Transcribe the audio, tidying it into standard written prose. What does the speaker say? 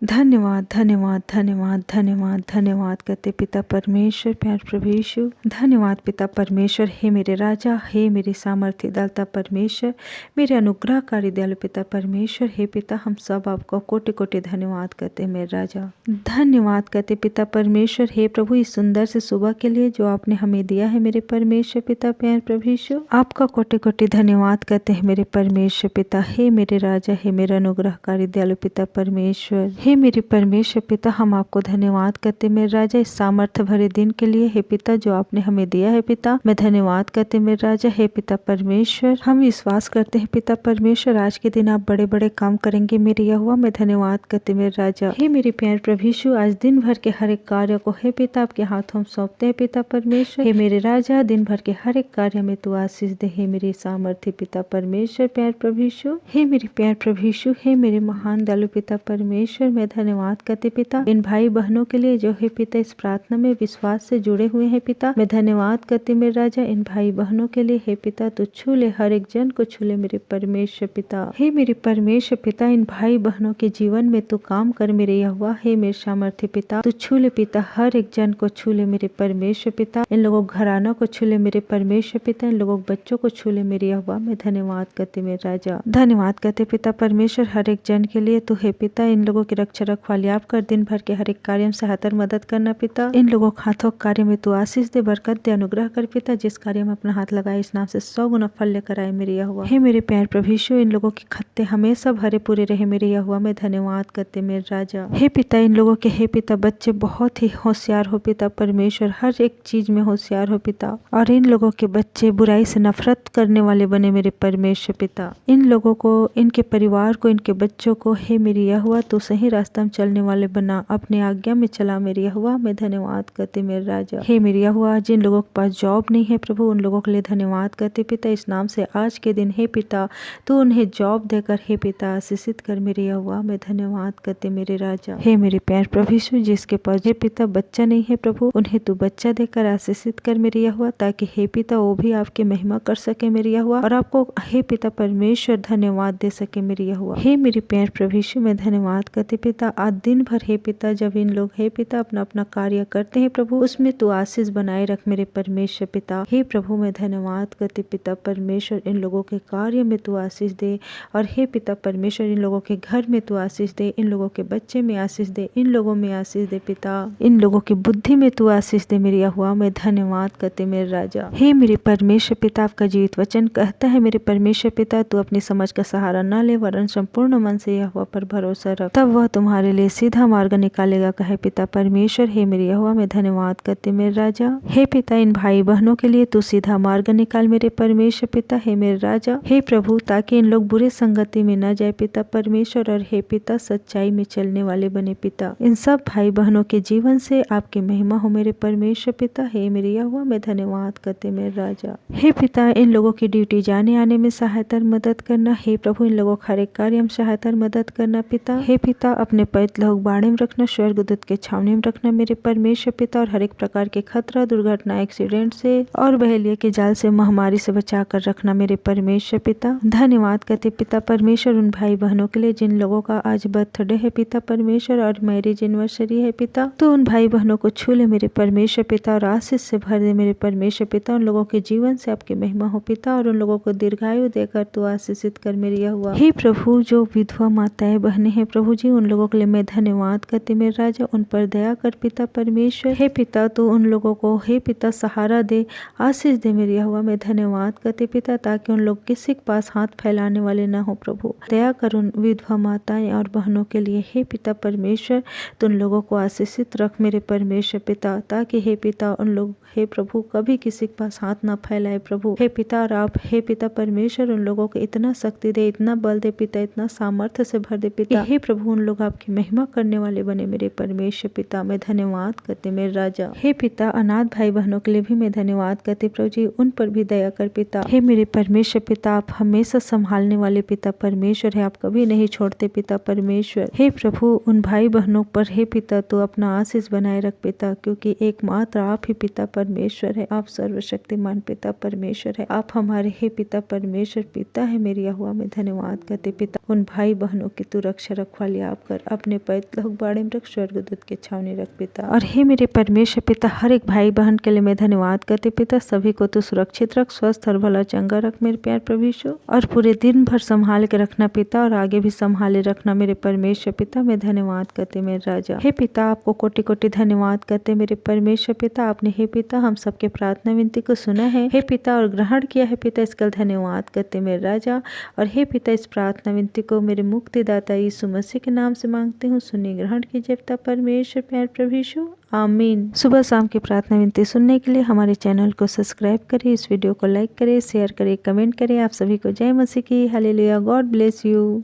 धन्यवाद धन्यवाद धन्यवाद धन्यवाद धन्यवाद करते पिता परमेश्वर, प्यार प्रभु यीशु। धन्यवाद पिता परमेश्वर, हे मेरे राजा, हे मेरे सामर्थ्य दाता परमेश्वर, मेरे अनुग्रहकारी दयालु पिता परमेश्वर। हे पिता, हम सब आपको कोटि कोटि धन्यवाद करते हैं मेरे राजा। धन्यवाद करते पिता परमेश्वर, हे प्रभु, इस सुंदर से सुबह के लिए जो आपने हमें दिया है मेरे परमेश्वर पिता प्यार प्रभु यीशु। आपका कोटि कोटि धन्यवाद करते हैं मेरे परमेश्वर पिता। हे मेरे राजा, हे मेरे अनुग्रहकारी दयालु पिता परमेश्वर, हे मेरे परमेश्वर पिता, हम आपको धन्यवाद करते मेरे राजा इस सामर्थ्य भरे दिन के लिए। हे पिता, जो आपने हमें दिया है पिता, मैं धन्यवाद करते मेरे राजा। हे पिता परमेश्वर, हम विश्वास करते हैं पिता परमेश्वर, आज के दिन आप बड़े बड़े काम करेंगे मेरे यहोवा। मैं धन्यवाद करते मेरे राजा। हे मेरे प्यार प्रभु यीशु, आज दिन भर के हर एक कार्य को हे पिता आपके हाथों में सौंपते हैं पिता परमेश्वर। हे मेरे राजा, दिन भर के हर एक कार्य में तू आशीष दे। हे मेरे सामर्थ्य पिता परमेश्वर, प्यार प्रभु यीशु, हे मेरे प्यार प्रभु यीशु, हे मेरे महान दयालु पिता परमेश्वर, मैं धन्यवाद करते पिता इन भाई बहनों के लिए जो है पिता इस प्रार्थना में विश्वास से जुड़े हुए हैं पिता। मैं धन्यवाद करती मेरे राजा इन भाई बहनों के लिए। हे पिता, तू छू ले, हर एक जन को छू ले मेरे परमेश्वर पिता। हे मेरे परमेश्वर पिता, इन भाई बहनों के जीवन में तू काम कर मेरे यहोवा। हे मेरे सामर्थ्य पिता, तू छू ले पिता, हर एक जन को छू ले मेरे परमेश्वर पिता। इन लोगों घरानों को छू ले मेरे परमेश्वर पिता, इन लोगों बच्चों को छू ले मेरे यहोवा। मैं धन्यवाद करते मेरे राजा। धन्यवाद करते पिता परमेश्वर, हर एक जन के लिए तू है पिता इन लोगों की रक्षा रखवाली आप कर। दिन भर के हर एक कार्य में सहायता मदद करना पिता। इन लोगों के हाथों कार्य में तू आशीष दे, बरकत दे, अनुग्रह कर पिता। जिस कार्य में अपना हाथ लगाए इस नाम से 100 गुना फल लेकर आए मेरे यहोवा। हे मेरे प्यार प्रभु यीशु, इन लोगों के खत्ते हमेशा भरे पूरे रहे मेरे यहोवा। मैं धन्यवाद करते मेरे राजा। हे पिता, इन लोगों के हे पिता बच्चे बहुत ही होशियार हो पिता परमेश्वर, हर एक चीज में होशियार हो पिता। और इन लोगों के बच्चे बुराई से नफरत करने वाले बने मेरे परमेश्वर पिता। इन लोगों को, इनके परिवार को, इनके बच्चों को हे मेरी यहोवा तू सही रास्ता में चलने वाले बना, अपने आज्ञा में चला मेरी यहोवा। मैं धन्यवाद करते मेरे राजा। हे मेरी यहोवा, जिन लोगों के पास जॉब नहीं है प्रभु, उन लोगों के लिए धन्यवाद करते पिता इस नाम से आज के दिन। हे पिता, तू उन्हें जॉब देकर हे पिता आशीषित कर मेरे यहोवा। मैं धन्यवाद करते मेरे राजा। हे मेरे प्यार प्रभु यीशु, जिसके पास हे पिता बच्चा नहीं है प्रभु, उन्हें तू बच्चा देकर आशीषित कर मेरे यहोवा, ताकि हे पिता वो भी आपकी महिमा कर सके मेरे यहोवा, और आपको हे पिता परमेश्वर धन्यवाद दे सके मेरे यहोवा। हे मेरे प्यार प्रभु यीशु, मैं धन्यवाद करते पिता आज दिन भर हे पिता जब इन लोग हे पिता अपना अपना कार्य करते हैं प्रभु, उसमें तू आशीष बनाए रख मेरे परमेश्वर पिता। हे प्रभु, मैं धन्यवाद करते पिता परमेश्वर, इन लोगों के कार्य में तू आशीष दे, और हे पिता परमेश्वर इन लोगों के घर में तू आशीष दे, इन लोगों के बच्चे में आशीष दे, इन लोगों में आशीष दे पिता, इन लोगों की बुद्धि में तू आशीष दे मेरे यहोवा। मैं धन्यवाद करते मेरे राजा। हे मेरे परमेश्वर पिता, आपका जीवित वचन कहता है मेरे परमेश्वर पिता, तू अपनी समझ का सहारा न ले, वरन संपूर्ण मन से यहोवा पर भरोसा रख, तब वह तुम्हारे लिए सीधा मार्ग निकालेगा, कहे पिता परमेश्वर। हे मेरे यहोवा, मैं धन्यवाद करते मेरे राजा। हे पिता, इन भाई बहनों के लिए तू सीधा मार्ग निकाल मेरे परमेश्वर पिता। हे मेरे राजा, हे प्रभु, ताकि इन लोग बुरे संगति में न जाए पिता परमेश्वर, और हे पिता सच्चाई में चलने वाले बने पिता। इन सब भाई बहनों के जीवन से आपकी महिमा हो मेरे परमेश्वर पिता। हे मेरे यहोवा, मैं धन्यवाद करते मेरे राजा। हे पिता, इन लोगों की ड्यूटी जाने आने में सहायता मदद करना। हे प्रभु, इन लोगों हर एक कार्य में सहायता मदद करना पिता। हे पिता, अपने पवित्र लोग बाड़े में रखना, स्वर्गदूत के छावनी में रखना मेरे परमेश्वर पिता, और हर एक प्रकार के खतरा, दुर्घटना, एक्सीडेंट से और बहेलिया के जाल से, महामारी से बचा कर रखना मेरे परमेश्वर पिता। धन्यवाद करते पिता परमेश्वर उन भाई बहनों के लिए जिन लोगों का आज बर्थडे है पिता परमेश्वर, और मैरिज एनिवर्सरी है पिता। तो उन भाई बहनों को छू ले मेरे परमेश्वर पिता, और आशीष से भर दे मेरे परमेश्वर पिता। उन लोगों के जीवन से आपकी महिमा हो पिता, और उन लोगों को दीर्घायु देकर तू आशीषित कर मेरे यहोवा। हे प्रभु, जो विधवा माताएं बहनें हैं प्रभु जी, उन लोगों के लिए मैं धन्यवाद करती मेरे राजा। उन पर दया कर पिता परमेश्वर। हे पिता, तू उन लोगों को हे पिता सहारा दे, आशीष दे मेरे यहोवा। मैं धन्यवाद करती पिता, ताकि उन लोग किसी के पास हाथ फैलाने वाले ना हो प्रभु। दया कर उन विधवा माताएं और बहनों के लिए हे पिता परमेश्वर, तो उन लोगों को आशीषित रख मेरे परमेश्वर पिता, ताकि हे पिता उन लोग हे प्रभु कभी किसी के पास हाथ ना फैलाए प्रभु। हे पिता, और आप हे पिता परमेश्वर उन लोगों को इतना शक्ति दे, इतना बल दे पिता, इतना सामर्थ्य से भर दे पिता। हे प्रभु, उन लोग आपकी महिमा करने वाले बने मेरे परमेश्वर पिता। मैं धन्यवाद करते मेरे राजा। हे पिता, अनाथ भाई बहनों के लिए भी मैं धन्यवाद करती प्रभु जी, उन पर भी दया कर पिता। हे मेरे परमेश्वर पिता, आप हमेशा संभालने वाले पिता परमेश्वर है, आप कभी नहीं छोड़ते पिता परमेश्वर। हे प्रभु, उन भाई बहनों पर हे पिता तो अपना आशीष बनाए रख पिता, क्योंकि एकमात्र आप ही पिता परमेश्वर है। आप सर्वशक्तिमान पिता परमेश्वर है, आप हमारे हे पिता परमेश्वर पिता है मेरी यहोवा। मैं धन्यवाद करते पिता, उन भाई बहनों की तू रक्षा रखवाली आप कर अपने पवित्र लोक बाड़े में रख, स्वर्गदूत के छावनी रख पिता। और हे मेरे परमेश्वर पिता, हर एक भाई बहन के लिए मैं धन्यवाद करते पिता। सभी को तो सुरक्षित रख, स्वस्थ और भला चंगा रख मेरे प्यार प्रभु यीशु, और पूरे दिन भर संभाल के रखना पिता, और आगे भी संभाले रखना मेरे परमेश्वर पिता। मैं धन्यवाद करते मेरे राजा। हे पिता, आपको कोटि कोटि धन्यवाद करते मेरे परमेश्वर पिता। आपने हे पिता हम सबके प्रार्थना विनती को सुना है हे पिता, और ग्रहण किया है पिता। इसका धन्यवाद करते मेरे राजा। और हे पिता, इस प्रार्थना विनती को मेरे मुक्तिदाता यीशु मसीह के नाम से मांगते हूँ, सुनिए ग्रहण कीजिए पिता परमेश्वर प्यार प्रभु यीशु, आमीन। सुबह शाम की प्रार्थना विनती सुनने के लिए हमारे चैनल को सब्सक्राइब करें, इस वीडियो को लाइक करें, शेयर करें, कमेंट करें। आप सभी को जय मसीह की। हालेलुया। God bless you.